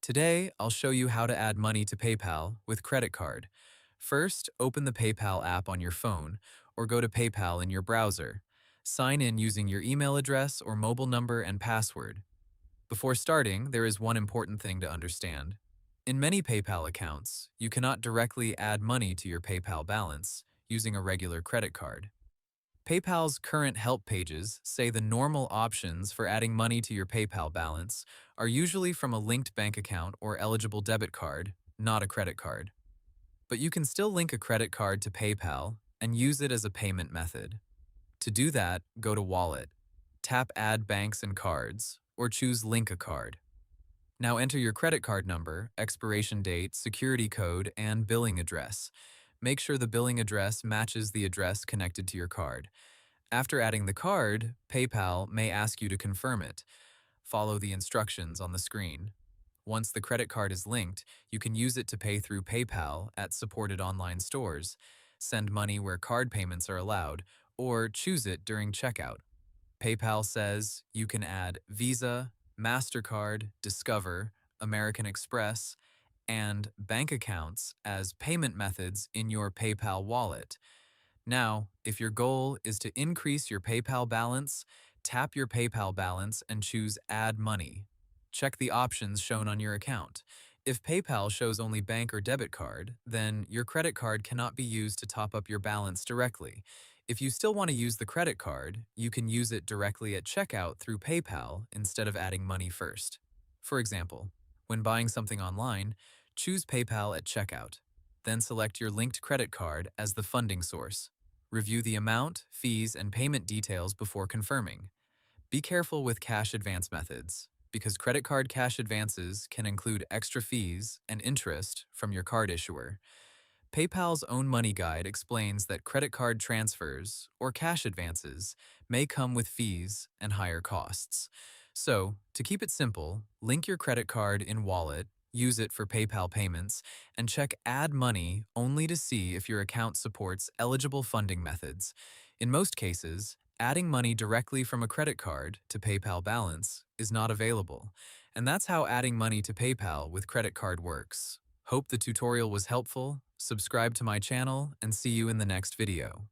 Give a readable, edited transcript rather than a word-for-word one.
Today, I'll show you how to add money to PayPal with credit card. First, open the PayPal app on your phone or go to PayPal in your browser. Sign in using your email address or mobile number and password. Before starting, there is one important thing to understand. In many PayPal accounts, you cannot directly add money to your PayPal balance using a regular credit card. PayPal's current help pages say the normal options for adding money to your PayPal balance are usually from a linked bank account or eligible debit card, not a credit card. But you can still link a credit card to PayPal and use it as a payment method. To do that, go to Wallet, tap Add Banks and Cards, or choose Link a Card. Now enter your credit card number, expiration date, security code, and billing address. Make sure the billing address matches the address connected to your card. After adding the card, PayPal may ask you to confirm it. Follow the instructions on the screen. Once the credit card is linked, you can use it to pay through PayPal at supported online stores, send money where card payments are allowed, or choose it during checkout. PayPal says you can add Visa, Mastercard, Discover, American Express, and bank accounts as payment methods in your PayPal wallet. Now, if your goal is to increase your PayPal balance, tap your PayPal balance and choose Add Money. Check the options shown on your account. If PayPal shows only bank or debit card, then your credit card cannot be used to top up your balance directly. If you still want to use the credit card, you can use it directly at checkout through PayPal instead of adding money first. For example, when buying something online, choose PayPal at checkout. Then select your linked credit card as the funding source. Review the amount, fees, and payment details before confirming. Be careful with cash advance methods, because credit card cash advances can include extra fees and interest from your card issuer. PayPal's own money guide explains that credit card transfers, or cash advances, may come with fees and higher costs. So, to keep it simple, link your credit card in Wallet, use it for PayPal payments, and check Add Money only to see if your account supports eligible funding methods. In most cases, adding money directly from a credit card to PayPal balance is not available. And that's how adding money to PayPal with credit card works. Hope the tutorial was helpful. Subscribe to my channel and see you in the next video.